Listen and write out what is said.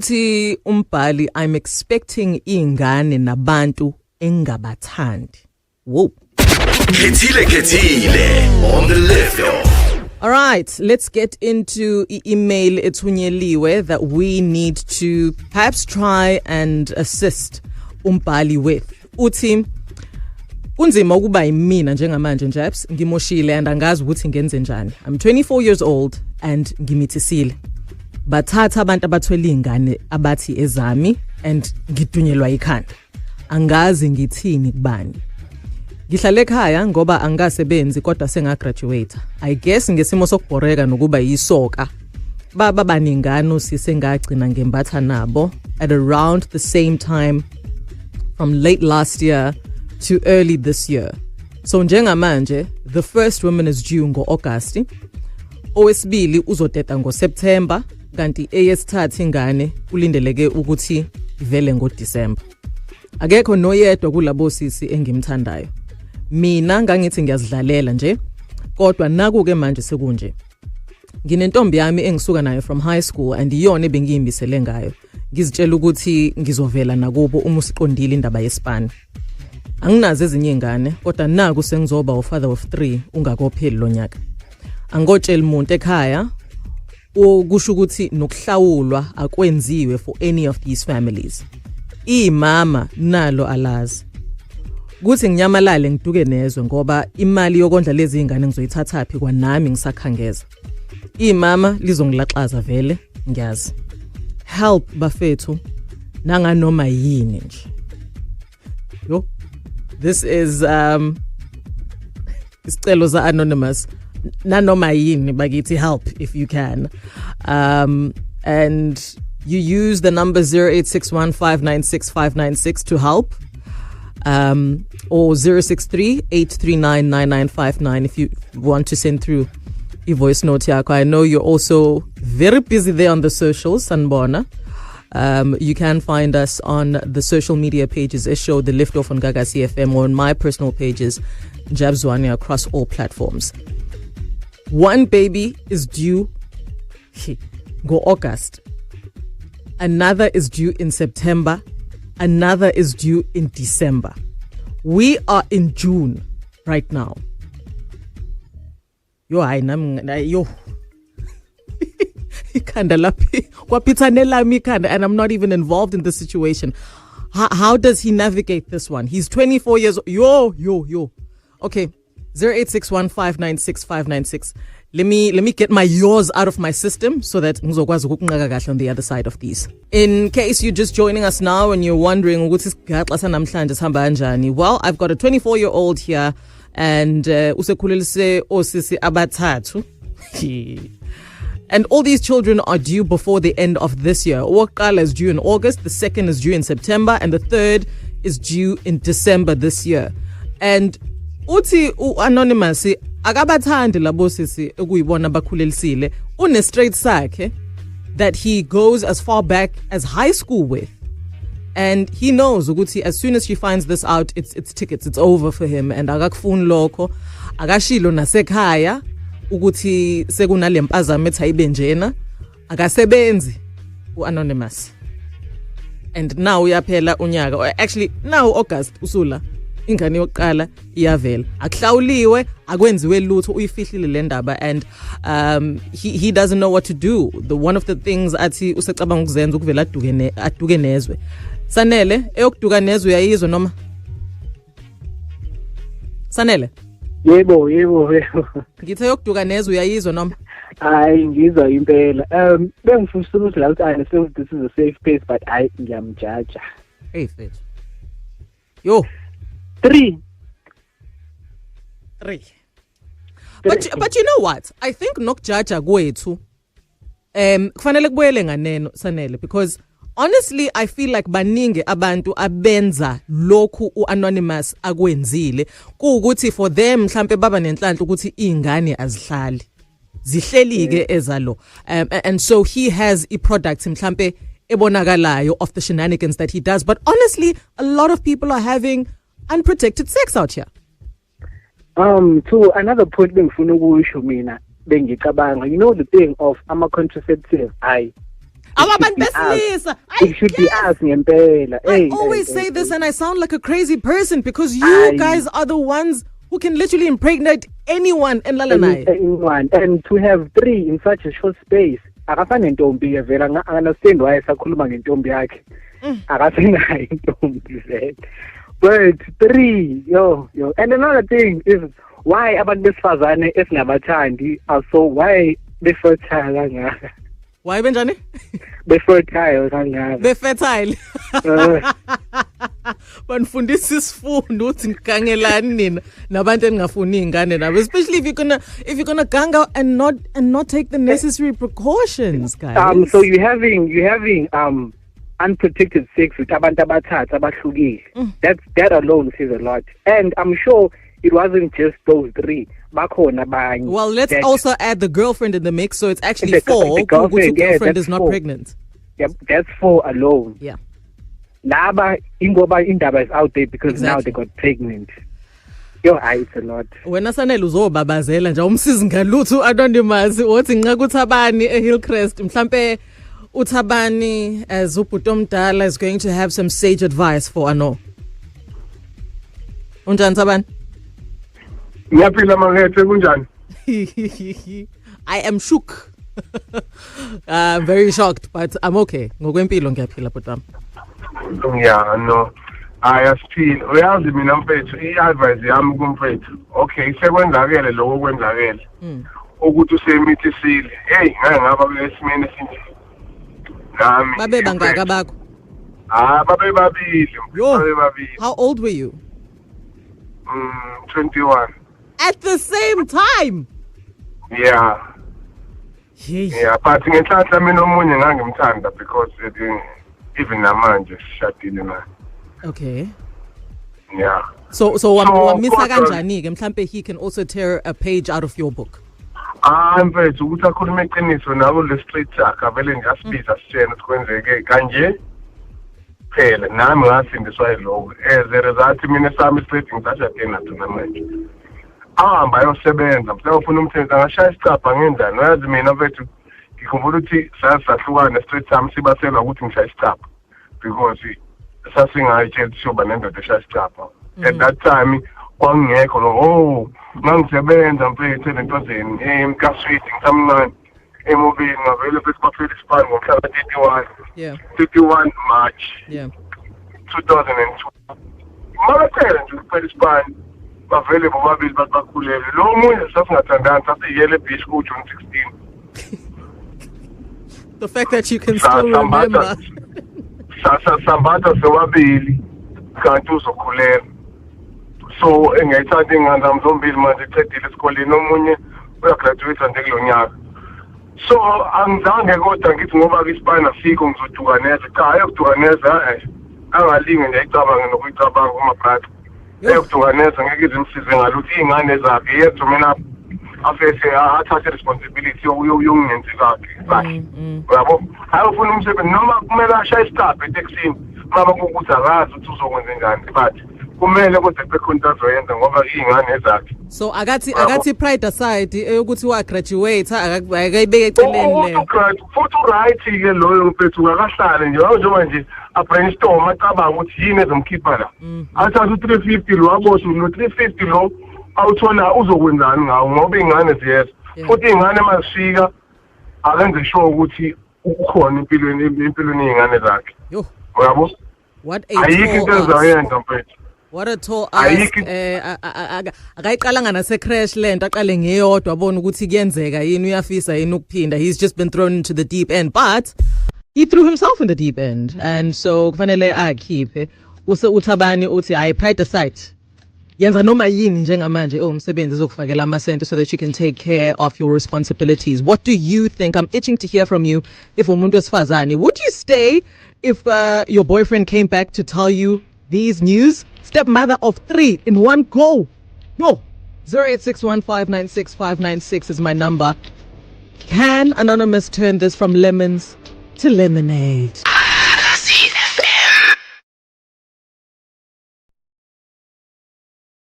Uthi umbhali, I'm expecting ingane nabantu engabathandi. Whoa. Khethile on the left. All right, let's get into email ethunyeliwe that we need to perhaps try and assist umbhali with. Uthi kunzima ukuba yimina njengamanje Japs, ngimoshile and angazi ukuthi ngenze njani. I'm 24 years old and ngimithisile. Bathatha abantu abathwele ingane abathi ezami and ngidunyelwa ikhanda. Angazi ngithini kubani. Ngihlale ekhaya ngoba angasebenzi kodwa sengagraduate. I guess ngesimo sokubhoreka nokuba yisoka. Baba baningana usise ngagcina ngembatha nabo at around the same time from late last year to early this year. So njengamanje the first woman is due ngo-August. Owesibili uzoteta ngo-September kanti eyesithathu ingane kulindeleke ukuthi ivele ngo-December. Akekho noyedwa kulabo sisi engimthandayo. Mina ngangithi ngiyazidlalela nje kodwa nakuke manje sekunje. Nginentombi yami engisuka nayo from high school and iyona bengiyimisele ngayo. Ngizitshela ukuthi ngizovela nakubo uma usiqondile indaba yesipani. Anginazo ezinye ingane kodwa naku sengizoba ufather of 3 ungakopheli lo nyaka. Angotshela umuntu ekhaya okusho ukuthi nokuhlawulwa akwenziwe for any of these families. Imama nalo alazi. Kuthi nginyamalale ngiduke nezwe ngoba imali yokondla lezi ingane ngizoyithatha phi kwanami ngisakhangeza. Imama lizongilaxaza vele ngiyazi. Help bafethu nanganoma yini nje. Yo, this is isicelo za anonymous. Nanoma yini bakithi help if you can. And you use the number 0861596596 to help. Or 063-839-9959 if you want to send through a voice note yakho. I know you're also very busy there on the socials, Sanbona. You can find us on the social media pages, Show The Liftoff on Gaga CFM, or on my personal pages, Jabzwani, across all platforms. One baby is due go August. Another is due in September. Another is due in December. We are in June right now. Yo, yo. And I'm not even involved in this situation. How does he navigate this one? He's 24 years old. Yo. Okay, 0861596596. Let me get my yours out of my system so that ngizokwazi ukukunqaka kahle on the other side of these. In case you're just joining us now and you're wondering ukuthi sigaxa sanamhlanje sihamba kanjani, well, I've got a 24-year-old here and usekhulelise osisi abathathu. And all these children are due before the end of this year. Owokuqala is due in August, the second is due in September, and the third is due in December this year. And uthi anonymous akabathandi labo sisi ekuyibona bakhulelisile une straight sakhe that he goes as far back as high school with, and he knows ukuthi as soon as she finds this out, it's tickets, it's over for him, and akakufuni lokho, akashilo nasekhaya ukuthi sekunale mpazamo ethi ayibe njena, akasebenzi uanonymous. And now uyaphela unyaka, or actually now August usula ingane yokuqala iyavela, akuhlawuliwe, akwenziwe lutho, uyifihlile le ndaba, and he doesn't know what to do. One of the things athi usecabanga ukuzenza ukuvela aduke nezwe. Sanele eyokuduka nezwe uyayizwa noma? Sanele? Yebo. Ngithe yokuduka nezwe uyayizwa noma? Hayi ngizwa impela. Bengifuna ukuthi la ukuthi this is a safe place, but I ngiyamjaja. Hey fit. Yo. 3. But you know what? I think nokujaja kwethu kufanele kubuyele nganeno Sanele, because honestly I feel like baningi abantu abenza lokhu uanonymous akwenzile kuukuthi for them mhlambe baba nenhlanhla ukuthi ingane azihlali zihlelike ezalo, and so he has a product mhlambe ebonakalayo of the shenanigans that he does. But honestly, a lot of people are having unprotected sex out here. To another point bengifuna ukusho mina bengicabanga, you know the thing of ama contraceptive, Abantu besilisa. It should be us ngempela. I always say this and I sound like a crazy person because you guys are the ones who can literally impregnate anyone and anyone, and to have 3 in such a short space. Akafane ntombi ke vela understand why esakhuluma ngentombi yakhe. Akasenayo intombi vele. But 3, yo. And another thing is why abantu besifazane esingabathandi why be-fertile kangaka. Why benjani? Be-fertile kangaka. Be-fertile. Banifundisa isifundo uthi ngigangelani nina nabantu engafuni ingane nabo, especially if you're gonna gang out and not take the necessary precautions, guys. So you're having unprotected sex with abantu abathathu abahlukile. That alone says a lot. And I'm sure it wasn't just those 3. Well, let's also add the girlfriend in the mix, so it's actually 4. The girlfriend is not 4. Pregnant. Yep, that's 4 alone. Yeah. Laba ingoba indaba is out there because now they got pregnant. It's a lot. Wena sanele uzobabazela nje umsizi ngalutho anonymous wothi nqa kuThabani eHillcrest mhlambe uThabani as ubhuti omdala is going to have some sage advice for Ano. Unjani Thabani? Ngiyaphila makethe kunjani? I am shook. Very shocked, but I'm okay. Ngokwempilo ngiyaphila bhuti. Yeah, no. Ayasiphila. Uyazi mina mfethu i-advice yami kumfethu. Okay, sekwenzakele lokho kwenzakele. Ukuthi usemithisile. Hey, ngeke ngaba kulesimene esinje. Nami. Babe bangaka bakho? Babe babili. Babe babili. How old were you? 21. At the same time? Yeah. Yeah, but ngenhlanhla mina omunye ngangimthanda because even namanje sishadile naye. Okay. Yeah. So wamisa kanjani ke mhlambe he can also tear a page out of your book. Mfethu ukuthi akhulume iqiniso nabo le street sakhe vele nje asibiza sitshena sikwenzeke kanje phela nami ngasindiswa yiloko as a result mina sami street ngisashade nathi namanje. Ahamba ayosebenza mhlawumbe ufuna umthenzi angashaya isicapha ngendlana uyazi mina mfethu ngikhumbula ukuthi sasahlukana street sami sibaselwa ukuthi ngishaya isicapha because sasingayitshela shoba nendoda eshaya isicapha at that time kwangekho mangisebenza mfethu lentozeni emkaswiti ngisamncane emobile ngavele bese kwaphela isipani ngomhla ka 31 March 2002 marathela nje kuphela isipani bavele bobabili bakhulele lo munye sasingathandana sasiyele beach ku June 16. The fact that you can still remember sambatha sewabili kanti uzokhulela so engayithanda ingane zami zombili manje ecedile esikoleni omunye uyagraduate nje kulonyaka so angizange kodwa ngithi ngoba ke isipana sikho ngizodukaneza cha ayokudukaneza angalinge nje icabanga nokuyicabanga uma brother eyokudukaneza ngeke izimsize ngaluthi ingane zakhe yethu mina afese athathe responsibility yokungenzi kahle yabo ayofuna umsebenzi noma kumele ashaye isicapha eTexini mama ukuthi akazi ukuthi uzokwenza ngani but kumele kodwa bekhona azoyenza ngoba ingane zakhe so akathi pride aside ukuthi wa graduate akayibeke eceleni le futhi right ke loyo mfethu akahlale nje njengoba nje a brainstorm acabanga ukuthi yini ezomkhipha la athatha u350 lo abosho no 350 lo awuthola uzokwenzani ngawo ngoba ingane ziyeza futhi ingane masifika akenze sure ukuthi ukhona empilweni yengane zakhe yabo what a tall ask akayiqalanga nase crash land aqale ngeyodwa abona ukuthi kuyenzeka yini uyafisa yini ukuphinda. He's just been thrown into the deep end, but he threw himself in the deep end, and so kufanele akhiphe uThabani uthi I pride aside yenza noma yini njengamanje umsebenzi ezokufakela amasente so that you can take care of your responsibilities. What do you think? I'm itching to hear from you. If umuntu wesifazane, would you stay if your boyfriend came back to tell you these news? Stepmother of 3 in one go. No. 0861596596 is my number. Can Anonymous turn this from lemons to lemonade?